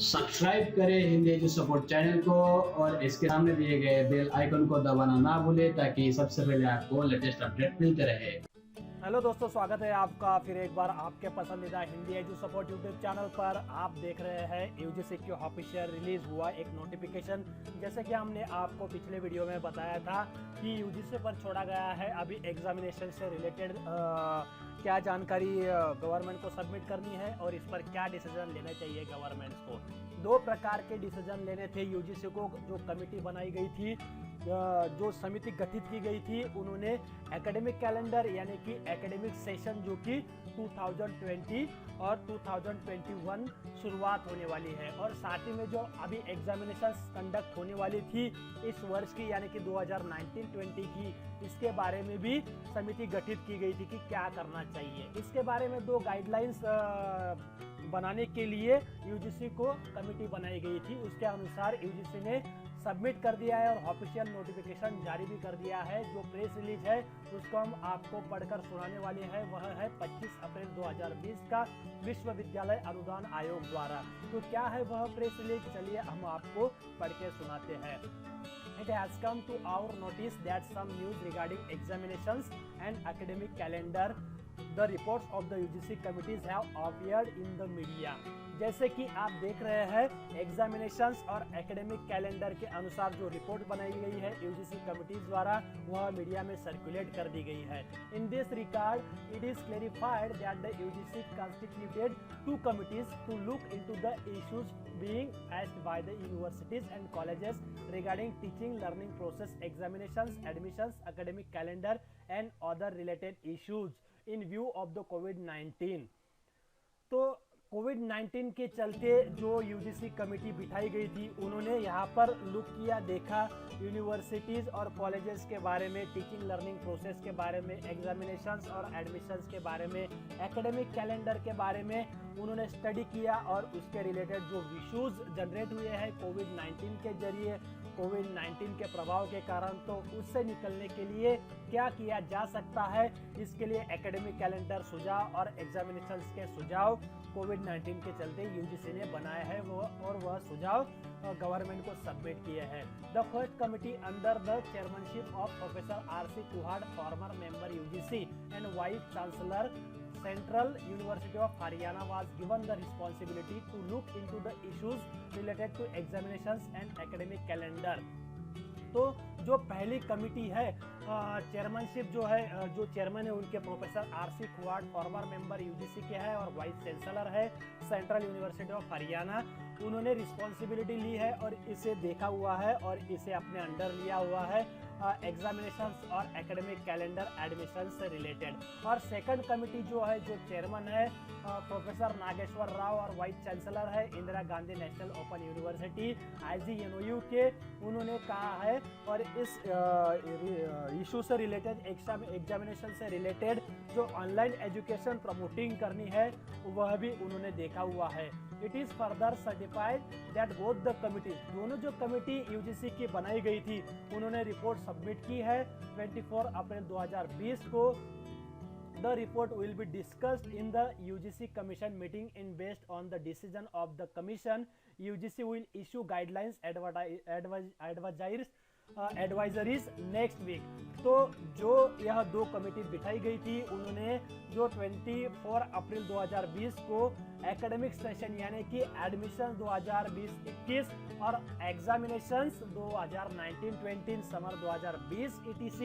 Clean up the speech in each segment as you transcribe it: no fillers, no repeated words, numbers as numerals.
Subscribe करें Hindi edu support channel को और इसके सामने दिए गए बेल आइकन को दबाना ना भूलें ताकि सबसे पहले आपको लेटेस्ट अपडेट मिलते रहे। हेलो दोस्तों, स्वागत है आपका फिर एक बार आपके पसंदीदा Hindi edu support YouTube channel पर। आप देख रहे हैं यूजीसी की ऑफिशियल रिलीज हुआ एक नोटिफिकेशन। जैसे कि हमने आपको पिछले वीडियो में बताया था कि यूजीसी पर छोड़ा गया है अभी एग्जामिनेशन से रिलेटेड क्या जानकारी गवर्नमेंट को सबमिट करनी है और इस पर क्या डिसीजन लेना चाहिए गवर्नमेंट्स को। दो प्रकार के डिसीजन लेने थे यूजीसी को। जो कमेटी बनाई गई थी, जो समिति गठित की गई थी, उन्होंने एकेडमिक कैलेंडर यानी कि एकेडमिक सेशन जो कि 2020 और 2021 शुरुआत होने वाली है और साथ ही में जो अभी एग्जामिनेशन कंडक्ट होने वाली थी इस वर्ष की यानी कि 2019-20 की, इसके बारे में भी समिति गठित की गई थी कि क्या करना चाहिए। इसके बारे में दो गाइडलाइंस बनाने के लिए यूजीसी को कमेटी बनाई गई थी। उसके अनुसार यूजीसी ने सबमिट कर दिया है और ऑफिशियल नोटिफिकेशन जारी भी कर दिया है। जो प्रेस रिलीज है उसको हम आपको पढ़कर सुनाने वाले हैं। वह है 25 अप्रैल 2020 का विश्वविद्यालय अनुदान आयोग द्वारा। तो क्या है वह प्रेस रिलीज, चलिए हम आपको पढ़ के सुनाते हैं। It has come to our notice that some news regarding examinations and academic calendar, the reports of the UGC committees have appeared in the media। जैसे कि आप देख रहे हैं एग्जामिनेशंस और एकेडमिक कैलेंडर के अनुसार जो रिपोर्ट बनाई गई है यूजीसी कमिटीज द्वारा, वह मीडिया में सर्कुलेट कर दी गई है। In this regard it is clarified that the UGC constituted two committees to look into the issues being asked by the universities and colleges regarding teaching learning process, examinations, admissions, academic calendar and other related issues in view of the COVID-19। तो कोविड-19 के चलते जो UGC committee बिठाई गई थी, उन्होंने यहाँ पर लुक किया, देखा यूनिवर्सिटीज़ और कॉलेजेस के बारे में, टीचिंग लर्निंग प्रोसेस के बारे में, एग्जामिनेशंस और एडमिशंस के बारे में, एकेडमिक कैलेंडर के बारे में उन्होंने स्टडी किया और उसके रिलेटेड जो इश्यूज जनरेट हुए हैं कोविड-19 के जरिए, कोविड-19 के प्रभाव के कारण, तो उससे निकलने के लिए क्या किया जा सकता है, इसके लिए एकेडमिक कैलेंडर सुझाव और एग्जामिनेशंस के सुझाव कोविड-19 के चलते यूजीसी ने बनाया है और वह सुझाव गवर्नमेंट को सबमिट किए हैं। The first committee under the chairmanship of professor RC. Kuhad, farmer member UGC and vice chancellor Central University of Haryana, was given the responsibility to look into the issues related to examinations and academic calendar। तो जो पहली committee है, chairmanship जो है, जो chairman है उनके professor RC. Kuhad, farmer member UGC के है और वाइस चांसलर है सेंट्रल यूनिवर्सिटी ऑफ हरियाणा। उन्होंने रिस्पॉन्सिबिलिटी ली है और इसे देखा हुआ है और इसे अपने अंडर लिया हुआ है एग्जामिनेशंस और एकेडमिक कैलेंडर एडमिशन से रिलेटेड। और सेकंड कमिटी जो है, जो चेयरमैन है प्रोफेसर नागेश्वर राव और वाइस चांसलर है Indira Gandhi national open university IGNOU के, उन्होंने कहा है और इस इशू से रिलेटेड, एग्जामिनेशन से रिलेटेड जो ऑनलाइन एजुकेशन प्रमोटिंग करनी है वह भी उन्होंने देखा हुआ है। It is further certified that both the committee, दोनों जो कमेटी यूजीसी की बनाई गई थी, उन्होंने रिपोर्ट सबमिट की है 24 अप्रैल 2020 को। The report will be discussed in the UGC Commission meeting in based on the decision of the Commission. UGC will issue guidelines, advisories next week। तो जो यह दो कमेटी बिठाई गई थी, उन्होंने जो 24 अप्रैल 2020 को एकेडमिक सेशन यानी कि एडमिशन 2020-21 और एग्जामिनेशंस 2019-20 समर 2020 ETC,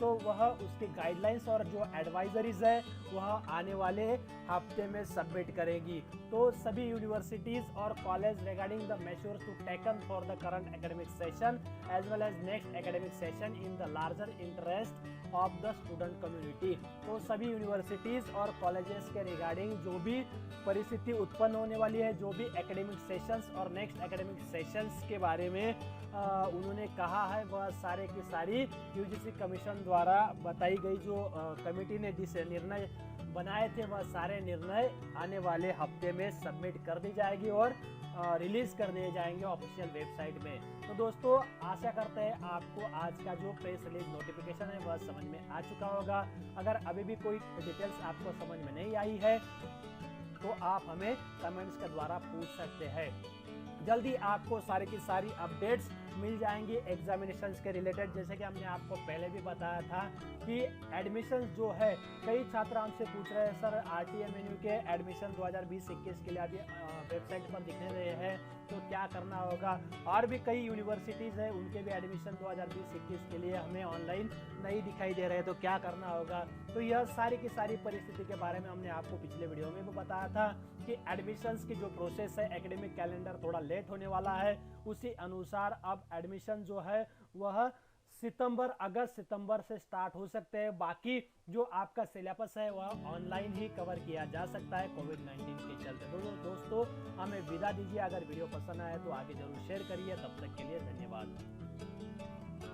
तो वह उसके गाइडलाइंस और जो एडवाइजरीज है वह आने वाले हफ्ते में सबमिट करेगी। तो सभी यूनिवर्सिटीज और college regarding the measures to taken for the current academic session as well as next academic session in the larger interest of the student community. तो सभी यूनिवर्सिटीज और कॉलेजेस के रिगार्डिंग जो भी परिस्थिति उत्पन्न होने वाली है, जो भी एकेडमिक सेशंस और नेक्स्ट एकेडमिक सेशंस के बारे में उन्होंने कहा है, वह सारे की सारी यूजीसी कमीशन द्वारा बताई गई जो कमेटी ने जिस निर्णय बनाए थे, वह सारे निर्णय आने वाले हफ्ते में सबमिट कर दी जाएगी और रिलीज कर दिए जाएंगे ऑफिशियल वेबसाइट में। तो दोस्तों, आशा करते हैं आपको आज का जो प्रेस रिलीज नोटिफिकेशन है वह समझ में आ चुका होगा। अगर अभी भी कोई डिटेल्स आपको समझ में नहीं आई है तो आप हमें कमेंट्स के द्वारा पूछ सकते हैं। जल्दी आपको सारी की सारी अपडेट्स मिल जाएंगी एग्जामिनेशंस के रिलेटेड। जैसे कि हमने आपको पहले भी बताया था कि एडमिशंस जो है, कई छात्र हमसे पूछ रहे हैं सर RTMNU के एडमिशन 2020-21 के लिए अभी वेबसाइट पर दिख रहे हैं, तो क्या करना होगा। और भी कई यूनिवर्सिटीज़ है, उनके भी एडमिशन 2020-21 के लिए हमें ऑनलाइन नहीं दिखाई दे रहे, तो क्या करना होगा। तो यह सारी की सारी परिस्थिति के बारे में हमने आपको पिछले वीडियो में भी बताया था कि एडमिशन्स की जो प्रोसेस है, एकेडमिक कैलेंडर थोड़ा लेट होने वाला है, उसी अनुसार अब एडमिशन जो है वह अगस्त सितंबर से स्टार्ट हो सकते हैं। बाकी जो आपका सिलेबस है वह ऑनलाइन ही कवर किया जा सकता है कोविड-19 के चलते। दोस्तों हमें विदा दीजिए। अगर वीडियो पसंद आए तो आगे जरूर शेयर करिए। तब तक के लिए धन्यवाद।